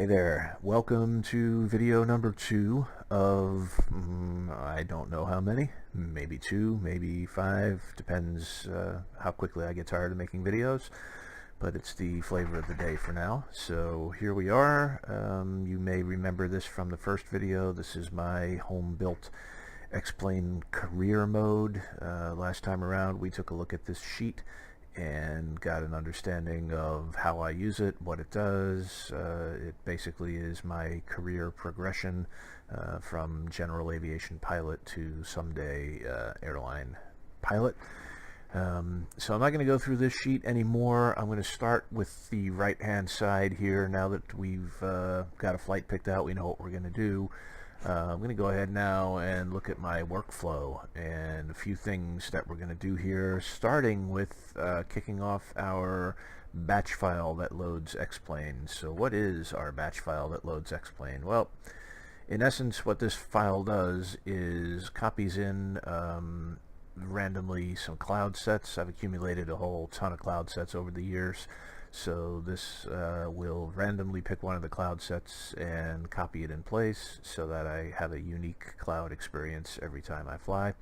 Hey there, welcome to video number 2 of, I don't know how many, maybe 2, maybe 5, depends how quickly I get tired of making videos, but it's the flavor of the day for now. So here we are. You may remember this from the first video. This is my home-built X-Plane career mode. Last time around we took a look at this sheet and got an understanding of how I use it, what it does. It basically is my career progression from general aviation pilot to someday airline pilot. So I'm not going to go through this sheet anymore. I'm going to start with the right hand side here. Now that we've got a flight picked out, we know what we're going to do. I'm going to go ahead now and look at my workflow and a few things that we're going to do here, starting with kicking off our batch file that loads X-Plane. So what is our batch file that loads X-Plane? Well, in essence, what this file does is copies in randomly some cloud sets. I've accumulated a whole ton of cloud sets over the years. So this will randomly pick one of the cloud sets and copy it in place so that I have a unique cloud experience every time I fly.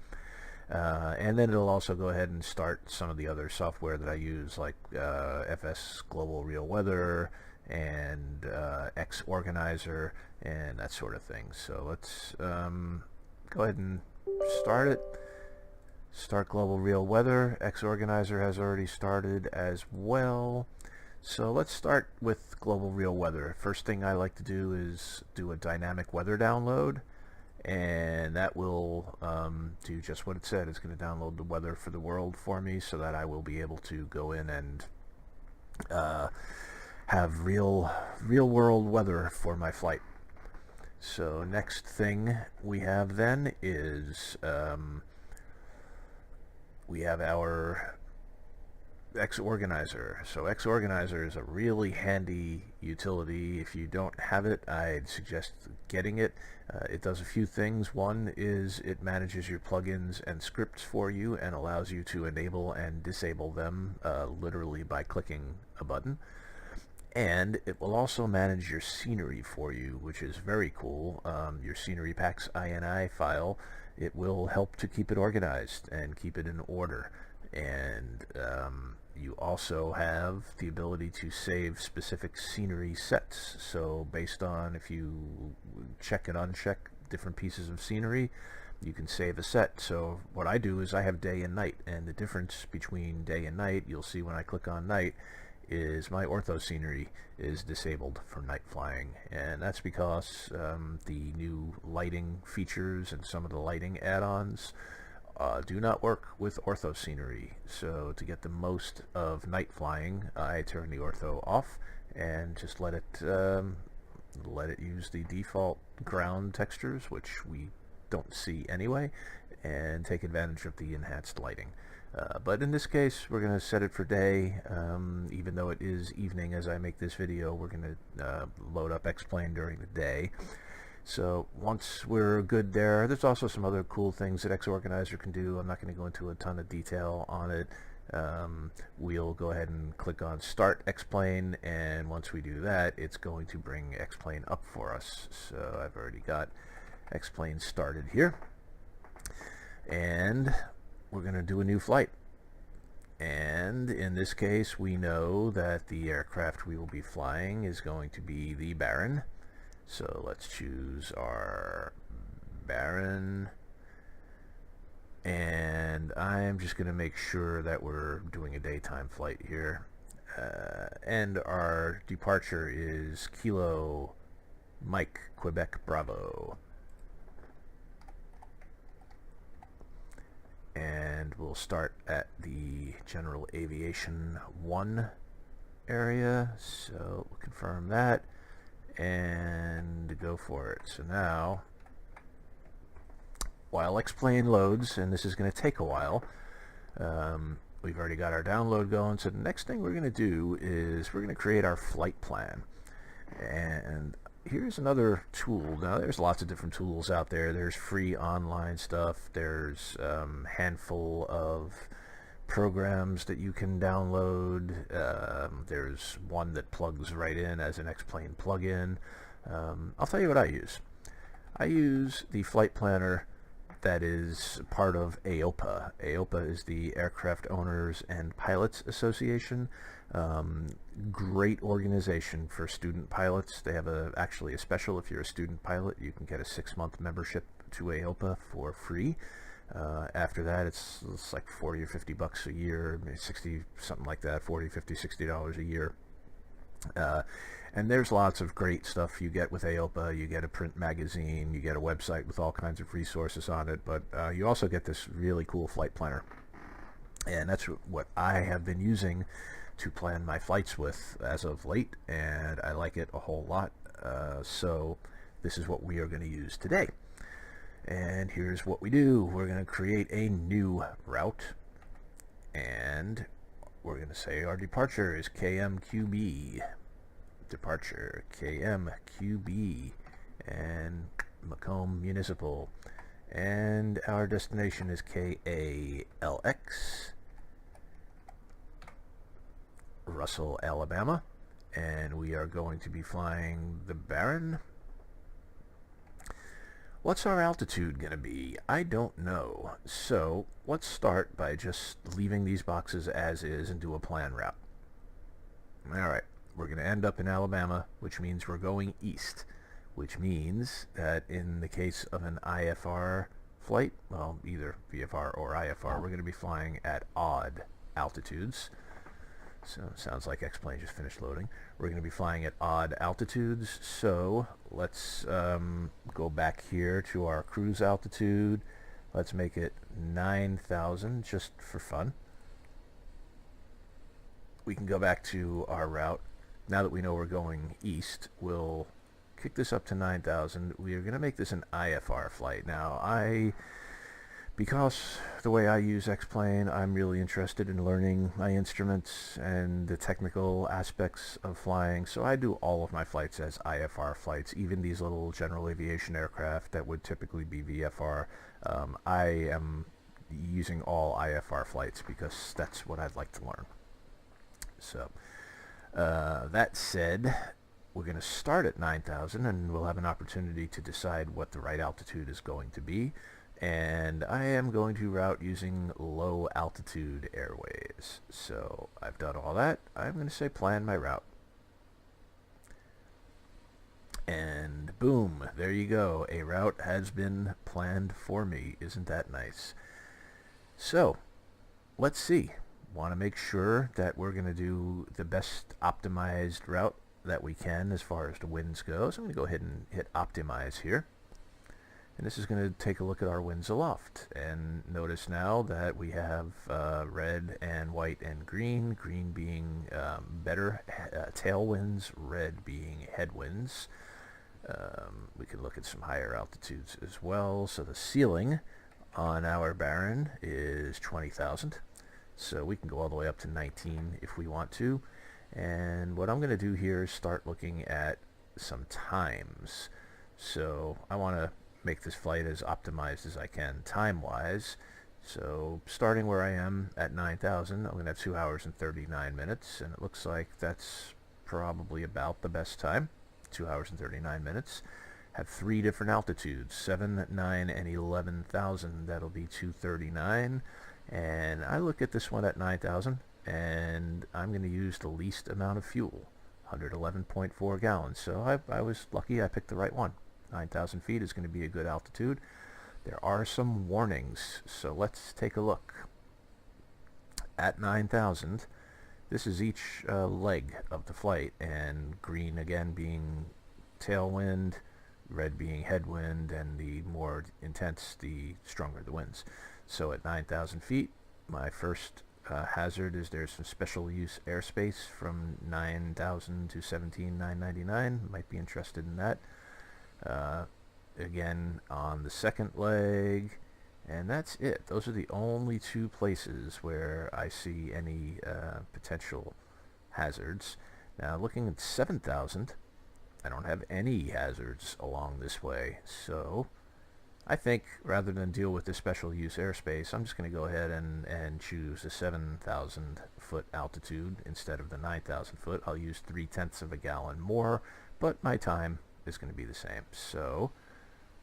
And then it'll also go ahead and start some of the other software that I use, like FS Global Real Weather and X Organizer and that sort of thing. So let's go ahead and start it. Start Global Real Weather. X Organizer has already started as well. So let's start with Global Real Weather. First thing I like to do is do a dynamic weather download, and that will do just what it said. It's going to download the weather for the world for me so that I will be able to go in and have real world weather for my flight. So next thing we have then is we have our X Organizer. So X Organizer is a really handy utility. If you don't have it, I'd suggest getting it. It does a few things. One is it manages your plugins and scripts for you and allows you to enable and disable them literally by clicking a button. And it will also manage your scenery for you, which is very cool. Your scenery packs INI file, it will help to keep it organized and keep it in order. And you also have the ability to save specific scenery sets. So based on if you check and uncheck different pieces of scenery, you can save a set. So what I do is I have day and night, and the difference between day and night, you'll see when I click on night, is my ortho scenery is disabled for night flying, and that's because the new lighting features and some of the lighting add-ons do not work with ortho scenery. So to get the most of night flying, I turn the ortho off and just let it use the default ground textures, which we don't see anyway, and take advantage of the enhanced lighting. But in this case, we're going to set it for day. Even though it is evening as I make this video, we're going to load up X-Plane during the day. So once we're good there, there's also some other cool things that X Organizer can do. I'm not going to go into a ton of detail on it. We'll go ahead and click on Start X-Plane, and once we do that, it's going to bring X-Plane up for us. So I've already got X-Plane started here, and we're going to do a new flight. And in this case, we know that the aircraft we will be flying is going to be the Baron. So let's choose our Baron, and I'm just going to make sure that we're doing a daytime flight here. And our departure is Kilo Mike Quebec Bravo. And we'll start at the General Aviation 1 area, so we'll confirm that and go for it. So now, while X-Plane loads, and this is going to take a while, we've already got our download going. So the next thing we're going to do is we're going to create our flight plan. And here's another tool. Now there's lots of different tools out there. There's free online stuff. There's a handful of programs that you can download. There's one that plugs right in as an X-Plane plugin. I'll tell you what I use. I use the flight planner that is part of AOPA. AOPA is the Aircraft Owners and Pilots Association. Great organization for student pilots. They have actually a special. If you're a student pilot, you can get a 6-month membership to AOPA for free. After that, it's like 40 or 50 bucks a year, maybe 60, something like that, 40, 50, $60 a year. And there's lots of great stuff you get with AOPA. You get a print magazine, you get a website with all kinds of resources on it, but you also get this really cool flight planner. And that's what I have been using to plan my flights with as of late, and I like it a whole lot. So this is what we are going to use today. And here's what we do. We're going to create a new route, and we're going to say our departure is KMQB. Departure KMQB, and Macomb Municipal. And our destination is KALX, Russell, Alabama. And we are going to be flying the Baron. What's our altitude going to be? I don't know. So let's start by just leaving these boxes as is and do a plan route. Alright, we're going to end up in Alabama, which means we're going east, which means that in the case of an IFR flight, well, either VFR or IFR, we're going to be flying at odd altitudes. So it sounds like X-Plane just finished loading. We're going to be flying at odd altitudes, so let's go back here to our cruise altitude. Let's make it 9,000 just for fun. We can go back to our route. Now that we know we're going east, we'll kick this up to 9,000. We are going to make this an IFR flight. Now, because the way I use X-Plane, I'm really interested in learning my instruments and the technical aspects of flying, so I do all of my flights as IFR flights, even these little general aviation aircraft that would typically be VFR. I am using all IFR flights because that's what I'd like to learn. So, that said, we're going to start at 9,000, and we'll have an opportunity to decide what the right altitude is going to be. And I am going to route using low altitude airways. So I've done all that. I'm going to say plan my route. And boom, there you go. A route has been planned for me. Isn't that nice? So let's see. Want to make sure that we're going to do the best optimized route that we can as far as the winds go. So I'm going to go ahead and hit optimize here. And this is going to take a look at our winds aloft. And notice now that we have red and white and green. Green being better tailwinds, red being headwinds. We can look at some higher altitudes as well. So the ceiling on our Baron is 20,000. So we can go all the way up to 19 if we want to. And what I'm going to do here is start looking at some times. So I want to make this flight as optimized as I can time-wise. So starting where I am at 9,000, I'm going to have 2 hours and 39 minutes, and it looks like that's probably about the best time, 2 hours and 39 minutes. Have 3 different altitudes, 7, 9, and 11,000. That'll be 239. And I look at this one at 9,000, and I'm going to use the least amount of fuel, 111.4 gallons. So I was lucky I picked the right one. 9,000 feet is going to be a good altitude. There are some warnings, so let's take a look. At 9,000, this is each leg of the flight, and green again being tailwind, red being headwind, and the more intense, the stronger the winds. So at 9,000 feet, my first hazard is there's some special use airspace from 9,000 to 17,999. Might be interested in that. Again on the second leg, and that's it. Those are the only 2 places where I see any potential hazards. Now looking at 7,000, I don't have any hazards along this way, so I think rather than deal with this special use airspace, I'm just going to go ahead and choose a 7,000 foot altitude instead of the 9,000 foot. I'll use 3/10 of a gallon more, but my time is going to be the same. So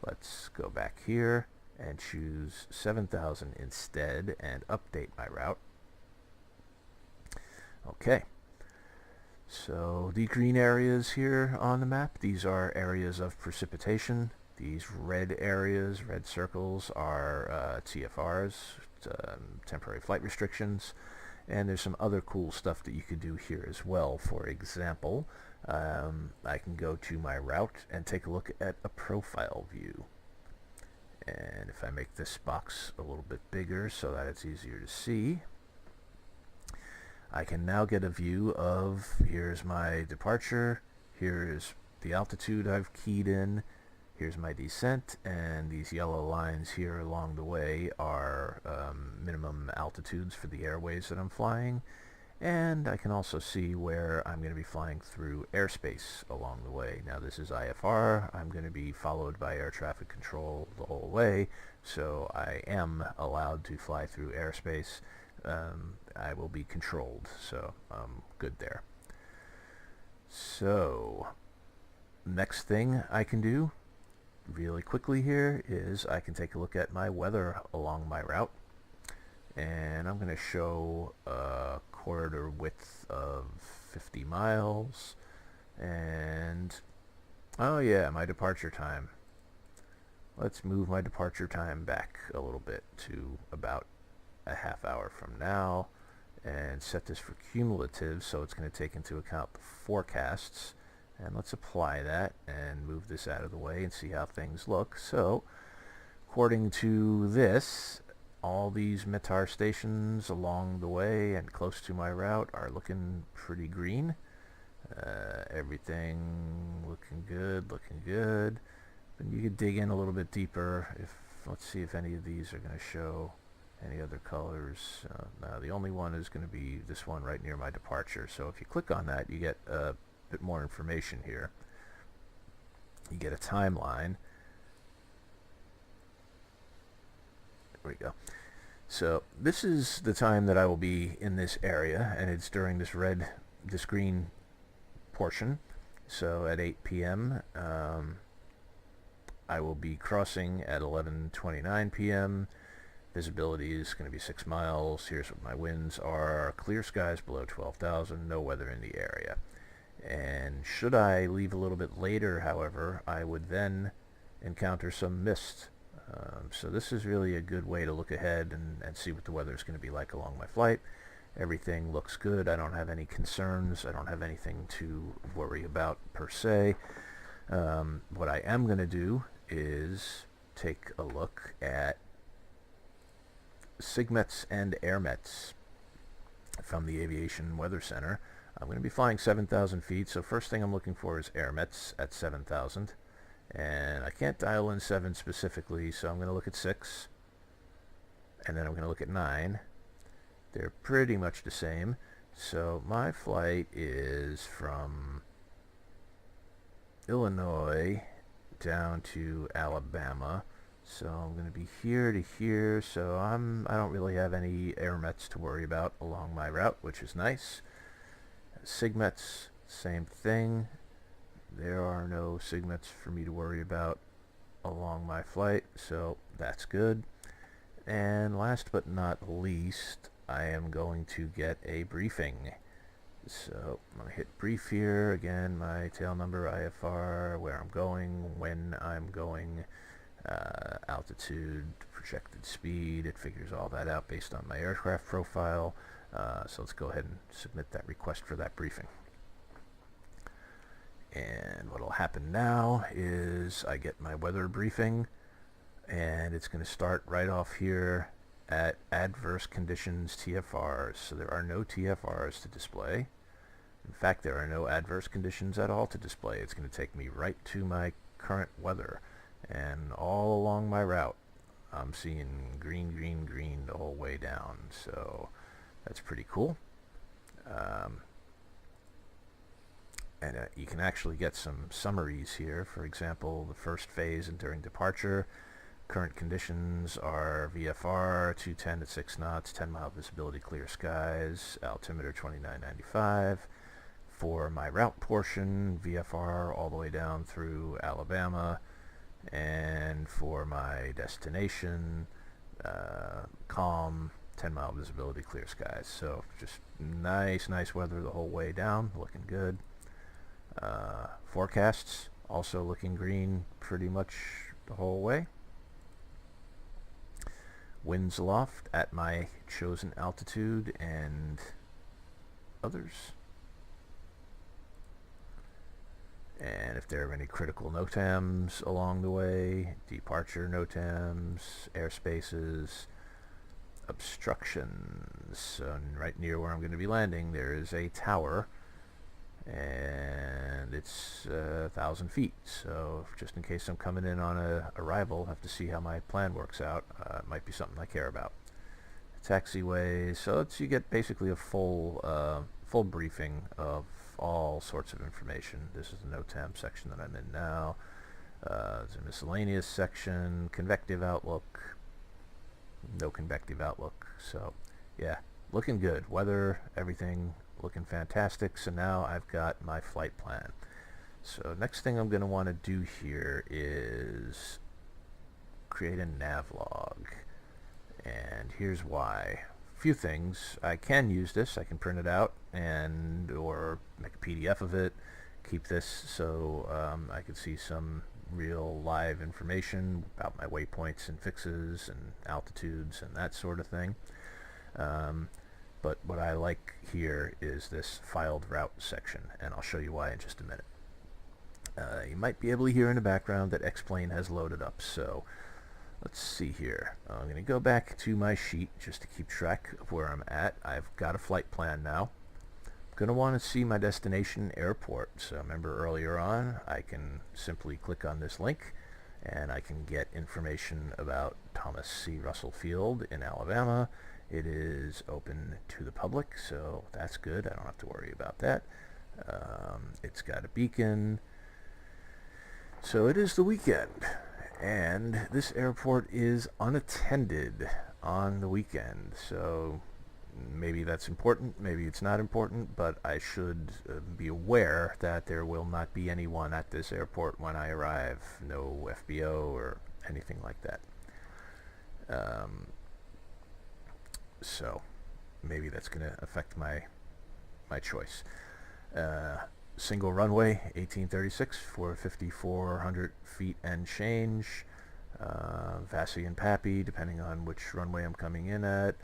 let's go back here and choose 7,000 instead and update my route. Okay. So the green areas here on the map, these are areas of precipitation. These red areas, red circles, are TFRs, temporary flight restrictions, and there's some other cool stuff that you could do here as well. For example, I can go to my route and take a look at a profile view. And if I make this box a little bit bigger so that it's easier to see, I can now get a view of, here's my departure, here's the altitude I've keyed in, here's my descent, and these yellow lines here along the way are minimum altitudes for the airways that I'm flying. And I can also see where I'm going to be flying through airspace along the way. Now this is IFR. I'm going to be followed by air traffic control the whole way, so I am allowed to fly through airspace. I will be controlled, so I'm good there. So next thing I can do really quickly here is I can take a look at my weather along my route, and I'm going to show a corridor width of 50 miles, and oh yeah, my departure time. Let's move my departure time back a little bit to about a half hour from now and set this for cumulative, so it's going to take into account the forecasts. And let's apply that and move this out of the way and see how things look. So according to this, all these METAR stations along the way and close to my route are looking pretty green. Everything looking good, looking good. But you could dig in a little bit deeper. Let's see if any of these are going to show any other colors. No, the only one is going to be this one right near my departure. So if you click on that, you get a bit more information here. You get a timeline. There we go. So this is the time that I will be in this area, and it's during this green portion. So at 8 p.m. I will be crossing at 11:29 p.m. Visibility is going to be 6 miles. Here's what my winds are. Clear skies below 12,000. No weather in the area. And should I leave a little bit later, however, I would then encounter some mist. So this is really a good way to look ahead and see what the weather is going to be like along my flight. Everything looks good. I don't have any concerns. I don't have anything to worry about per se. What I am going to do is take a look at SIGMETs and AirMets from the Aviation Weather Center. I'm going to be flying 7,000 feet, so first thing I'm looking for is AirMets at 7,000. And I can't dial in 7 specifically, so I'm going to look at 6. And then I'm going to look at 9. They're pretty much the same. So my flight is from Illinois down to Alabama. So I'm going to be here to here, so I don't really have any AirMets to worry about along my route, which is nice. SIGMETs, same thing. There are no SIGMETs for me to worry about along my flight, so that's good. And last but not least, I am going to get a briefing. So I'm going to hit brief here. Again, my tail number, IFR, where I'm going, when I'm going, altitude, projected speed. It figures all that out based on my aircraft profile. So let's go ahead and submit that request for that briefing. And what will happen now is I get my weather briefing, and it's going to start right off here at adverse conditions TFRs. So there are no TFRs to display. In fact, there are no adverse conditions at all to display. It's going to take me right to my current weather. And all along my route, I'm seeing green, green, green the whole way down. So that's pretty cool. And you can actually get some summaries here. For example, the first phase and during departure, Current conditions are VFR 210 at 6 knots, 10 mile visibility, clear skies, altimeter 2995. For my route portion, VFR all the way down through Alabama, and for my destination, calm, 10 mile visibility, clear skies. So just nice weather the whole way down, looking good. Forecasts also looking green pretty much the whole way. Winds aloft at my chosen altitude and others. And if there are any critical NOTAMs along the way, departure NOTAMs, airspaces, obstructions. So right near where I'm going to be landing, there is a tower, and it's 1,000 feet. So just in case I'm coming in on a arrival, I have to see how my plan works out. It might be something I care about. Taxiways. So you get basically a full briefing of all sorts of information. This is the NOTAM section that I'm in now. There's a miscellaneous section, convective outlook, no convective outlook. So yeah, looking good. Weather, everything looking fantastic. So now I've got my flight plan. So next thing I'm going to want to do here is create a nav log. And here's why. Few things. I can use this. I can print it out and or make a PDF of it, keep this so I could see some real live information about my waypoints and fixes and altitudes and that sort of thing. But what I like here is this filed route section, and I'll show you why in just a minute. You might be able to hear in the background that X-Plane has loaded up, so let's see here. I'm going to go back to my sheet just to keep track of where I'm at. I've got a flight plan now. I'm going to want to see my destination airport. So remember earlier on, I can simply click on this link and I can get information about Thomas C. Russell Field in Alabama. It is open to the public, so that's good. I don't have to worry about that. It's got a beacon. So it is the weekend, and this airport is unattended on the weekend. So maybe that's important, maybe it's not important, but I should be aware that there will not be anyone at this airport when I arrive. No FBO or anything like that. So maybe that's going to affect my choice. Single runway, 1836 for 5,400 feet and change. Vassy and Pappy, depending on which runway I'm coming in at.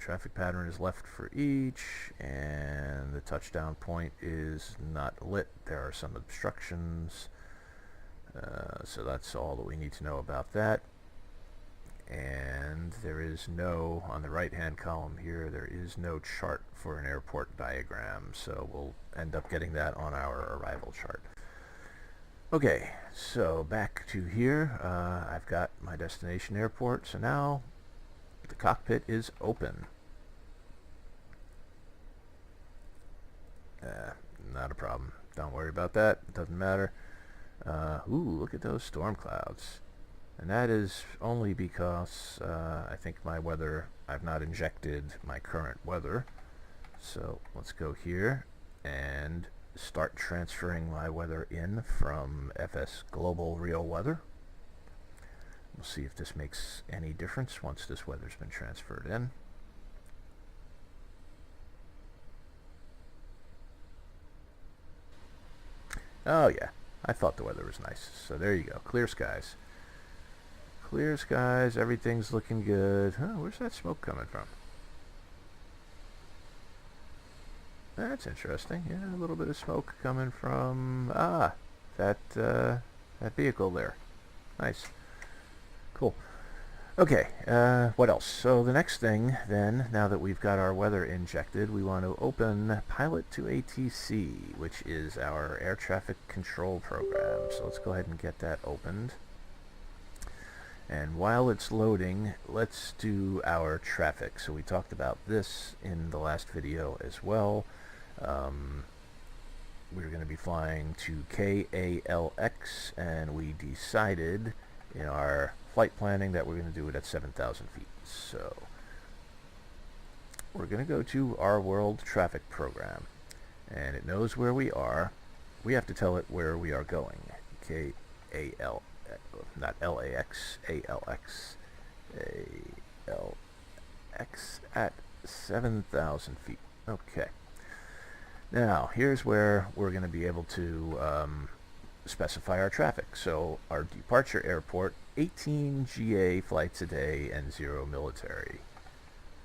Traffic pattern is left for each, and the touchdown point is not lit. There are some obstructions. So that's all that we need to know about that. And there is no, on the right hand column here, there is no chart for an airport diagram, so we'll end up getting that on our arrival chart. Okay, so back to here. I've got my destination airport, so now the cockpit is open. Not a problem. Don't worry about that. It doesn't matter. Ooh, look at those storm clouds. And that is only because I think my weather, I've not injected my current weather. So let's go here and start transferring my weather in from FS Global Real Weather. We'll see if this makes any difference once this weather's been transferred in. Oh yeah, I thought the weather was nice. So there you go, clear skies. Clear skies, everything's looking good. Huh, where's that smoke coming from? That's interesting. Yeah, a little bit of smoke coming from that vehicle there. Nice. Cool. Okay, what else? So the next thing then, now that we've got our weather injected, we want to open Pilot to ATC, which is our air traffic control program. So let's go ahead and get that opened. And while it's loading, let's do our traffic. So we talked about this in the last video as well. We're going to be flying to KALX, and we decided in our flight planning that we're going to do it at 7,000 feet. So we're going to go to our world traffic program, and it knows where we are. We have to tell it where we are going. K-A-L, not L-A-X, A-L-X, A-L-X at 7,000 feet. Okay. Now, here's where we're going to be able to specify our traffic. So our departure airport, 18 GA flights a day and 0 military.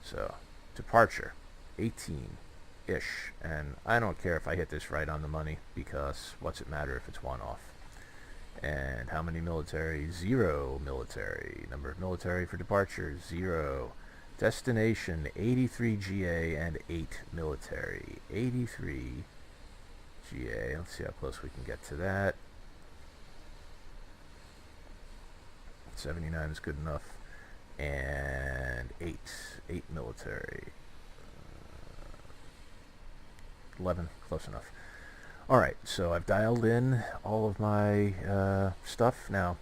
So departure, 18-ish. And I don't care if I hit this right on the money, because what's it matter if it's one off? And how many military? 0 military. Number of military for departure, 0. Destination, 83 GA and 8 military. 83 GA. Let's see how close we can get to that. 79 is good enough. And 8 military. 11, close enough. Alright, so I've dialed in all of my stuff. Now,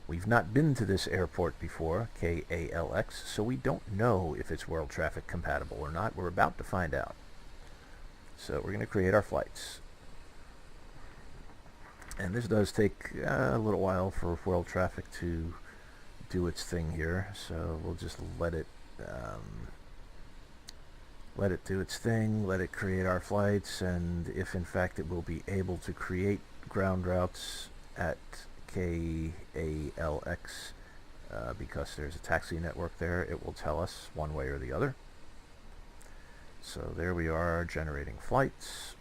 we've not been to this airport before, KALX, so we don't know if it's world traffic compatible or not. We're about to find out. So we're going to create our flights. And this does take a little while for world traffic to do its thing here, so we'll just let it do its thing, let it create our flights, and if in fact it will be able to create ground routes at KALX, because there's a taxi network there, it will tell us one way or the other. So there we are, generating flights.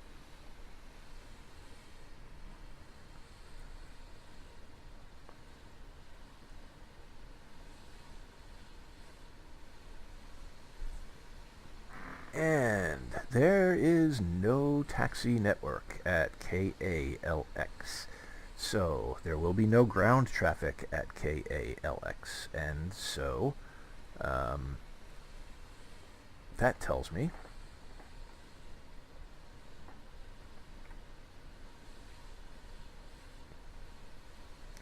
And there is no taxi network at KALX. So there will be no ground traffic at KALX. And so that tells me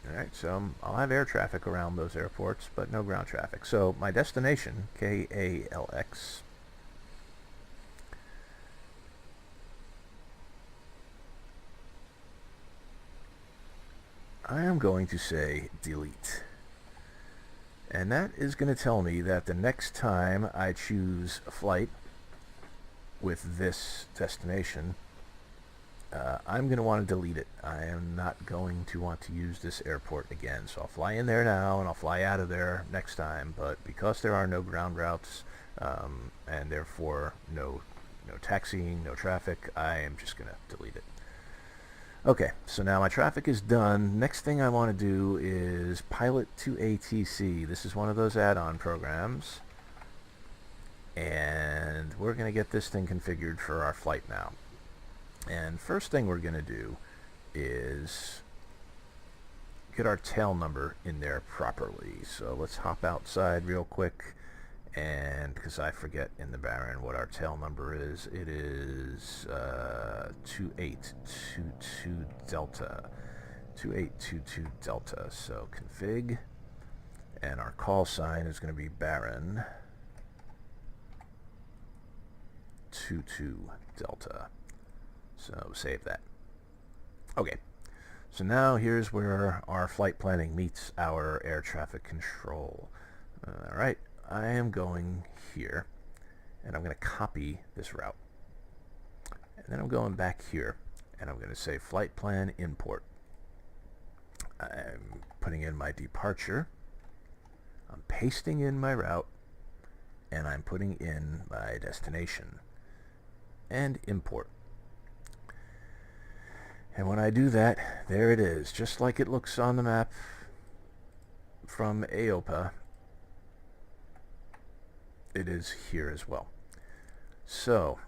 alright, so I'll have air traffic around those airports, but no ground traffic. So my destination, KALX, I am going to say delete. And that is going to tell me that the next time I choose a flight with this destination, I'm going to want to delete it. I am not going to want to use this airport again. So I'll fly in there now and I'll fly out of there next time. But because there are no ground routes and therefore no taxiing, no traffic, I am just going to delete it. Okay, so now my traffic is done. Next thing I want to do is pilot to ATC. This is one of those add-on programs. And we're going to get this thing configured for our flight now. And first thing we're going to do is get our tail number in there properly. So let's hop outside real quick, and because I forget in the Baron what our tail number is, it is 2822 Delta. 2822 Delta. So config, and our call sign is going to be Baron 22 Delta. So save that. Okay, so now here's where our flight planning meets our air traffic control. Alright, I am going here, and I'm going to copy this route. And then I'm going back here, and I'm going to say flight plan import. I'm putting in my departure, I'm pasting in my route, and I'm putting in my destination. And import. And when I do that, there it is, just like it looks on the map from AOPA. It is here as well. So,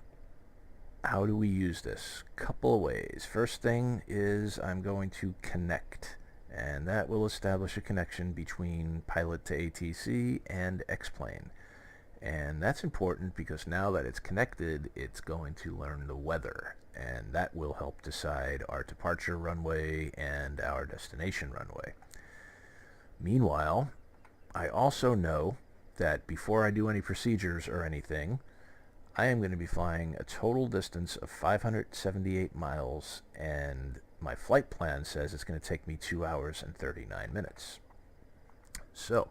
how do we use this? Couple of ways. First thing is I'm going to connect, and that will establish a connection between pilot to ATC and X-Plane. And that's important because now that it's connected, it's going to learn the weather, and that will help decide our departure runway and our destination runway. Meanwhile, I also know that before I do any procedures or anything, I am going to be flying a total distance of 578 miles, and my flight plan says it's going to take me 2 hours and 39 minutes. So,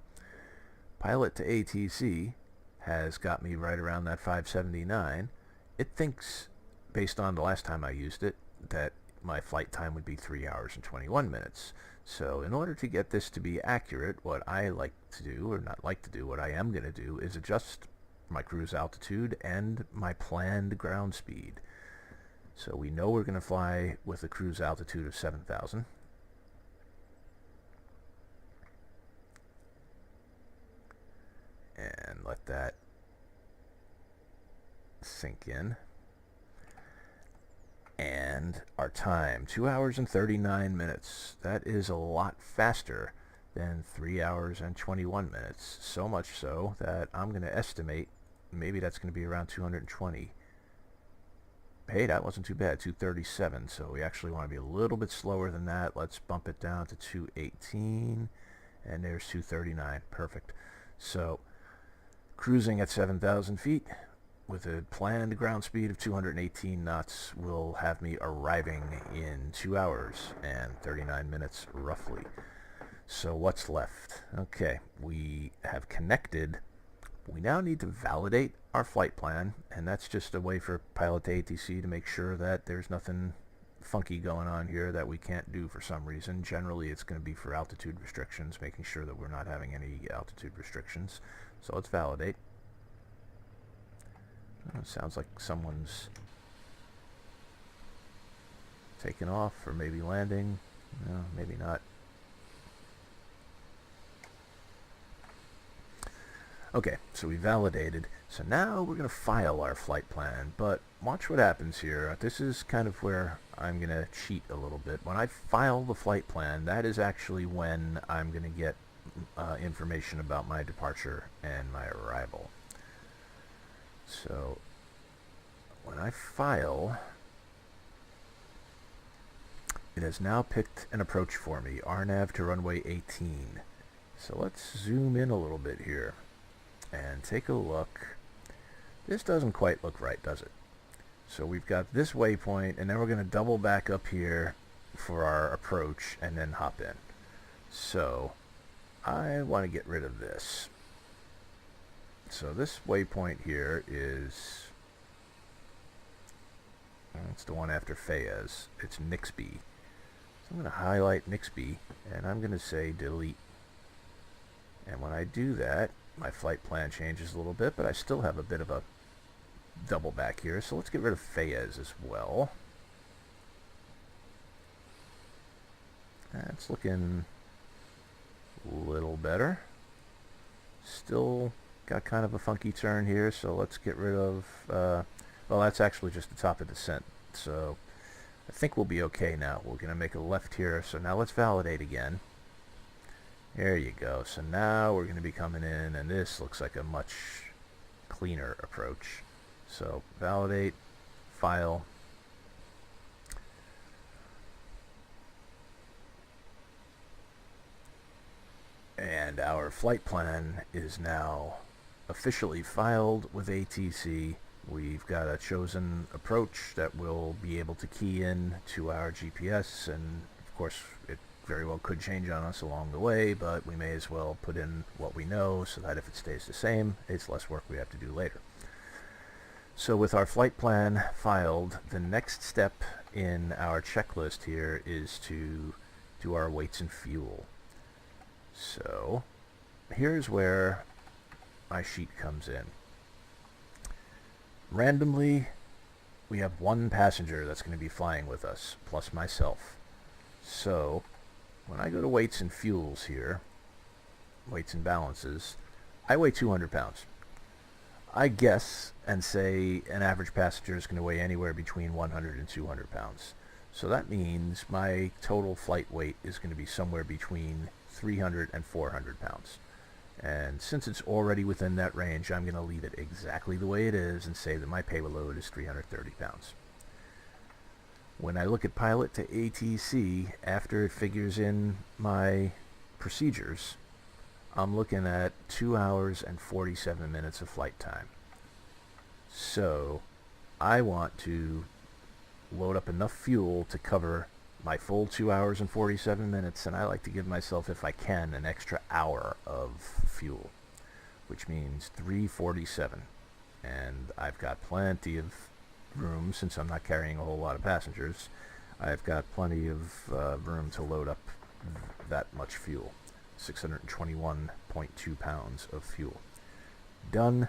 Pilot to ATC has got me right around that 579. It thinks, based on the last time I used it, that my flight time would be 3 hours and 21 minutes. So in order to get this to be accurate, what I like to do, or not like to do, what I am going to do is adjust my cruise altitude and my planned ground speed. So we know we're going to fly with a cruise altitude of 7,000. And let that sink in. And our time, 2 hours and 39 minutes. That is a lot faster than 3 hours and 21 minutes. So much so that I'm going to estimate maybe that's going to be around 220. Hey, that wasn't too bad, 237. So we actually want to be a little bit slower than that. Let's bump it down to 218. And there's 239. Perfect. So cruising at 7,000 feet with a planned ground speed of 218 knots will have me arriving in 2 hours and 39 minutes roughly. So what's left? Okay, we have connected. We now need to validate our flight plan, and that's just a way for Pilot to ATC to make sure that there's nothing funky going on here that we can't do for some reason. Generally, it's going to be for altitude restrictions, making sure that we're not having any altitude restrictions. So let's validate. It sounds like someone's taking off or maybe landing. No, maybe not. Okay, so we validated. So now we're going to file our flight plan, but watch what happens here. This is kind of where I'm going to cheat a little bit. When I file the flight plan, that is actually when I'm going to get information about my departure and my arrival. So when I file, it has now picked an approach for me, RNAV to runway 18. So let's zoom in a little bit here and take a look. This doesn't quite look right, does it? So we've got this waypoint, and then we're going to double back up here for our approach and then hop in. So I want to get rid of this. So this waypoint here is, it's the one after Fayez. It's Nixby. So I'm going to highlight Nixby, and I'm going to say delete. And when I do that, my flight plan changes a little bit, but I still have a bit of a double back here. So let's get rid of Fayez as well. That's looking a little better. Still got kind of a funky turn here, so let's get rid of, well, that's actually just the top of descent, so I think we'll be okay now. We're going to make a left here, so now let's validate again. There you go. So now we're going to be coming in, and this looks like a much cleaner approach. So validate, file. And our flight plan is now officially filed with ATC. We've got a chosen approach that we'll be able to key in to our GPS, and of course it very well could change on us along the way, but we may as well put in what we know so that if it stays the same, it's less work we have to do later. So with our flight plan filed, the next step in our checklist here is to do our weights and fuel. So here's where my sheet comes in. Randomly, we have one passenger that's going to be flying with us, plus myself. So when I go to weights and fuels here, weights and balances, I weigh 200 pounds. I guess and say an average passenger is going to weigh anywhere between 100 and 200 pounds. So that means my total flight weight is going to be somewhere between 300 and 400 pounds. And since it's already within that range, I'm going to leave it exactly the way it is and say that my payload is 330 pounds. When I look at Pilot to ATC, after it figures in my procedures, I'm looking at 2 hours and 47 minutes of flight time. So I want to load up enough fuel to cover my full 2 hours and 47 minutes, and I like to give myself, if I can, an extra hour of fuel, which means 347. And I've got plenty of room, since I'm not carrying a whole lot of passengers. I've got plenty of room to load up that much fuel. 621.2 pounds of fuel. Done.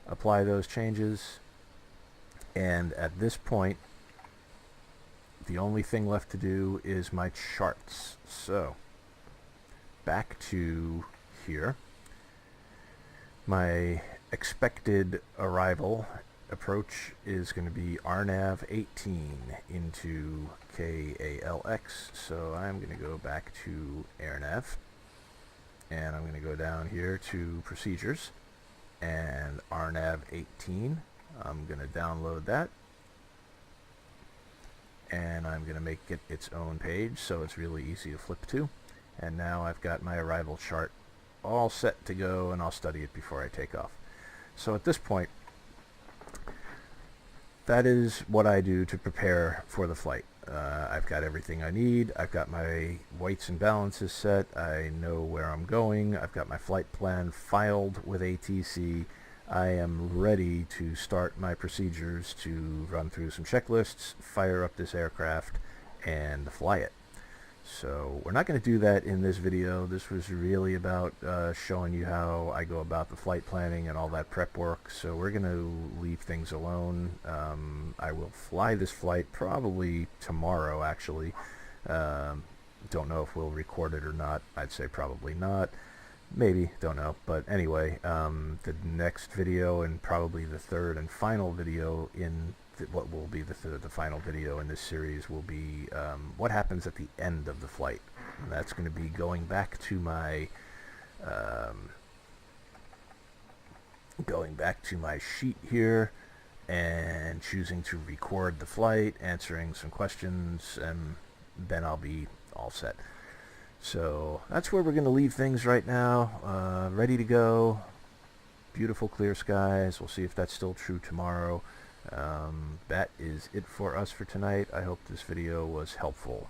Apply those changes, and at this point the only thing left to do is my charts. So back to here. My expected arrival approach is going to be RNAV 18 into KALX. So I'm going to go back to AirNav, and I'm going to go down here to procedures, and RNAV 18. I'm going to download that, and I'm going to make it its own page so it's really easy to flip to. And now I've got my arrival chart all set to go, and I'll study it before I take off. So at this point, that is what I do to prepare for the flight. I've got everything I need. I've got my weights and balances set. I know where I'm going. I've got my flight plan filed with ATC. I am ready to start my procedures to run through some checklists, fire up this aircraft, and fly it. So we're not going to do that in this video. This was really about showing you how I go about the flight planning and all that prep work. So we're going to leave things alone. I will fly this flight probably tomorrow, actually. Don't know if we'll record it or not. I'd say probably not. Maybe, don't know. But anyway, the next video, and probably the third and final video in what will be the final video in this series, will be what happens at the end of the flight. And that's going to be going back to my sheet here and choosing to record the flight, answering some questions, and then I'll be all set. So that's where we're going to leave things right now. Ready to go. Beautiful clear skies. We'll see if that's still true tomorrow. That is it for us for tonight. I hope this video was helpful.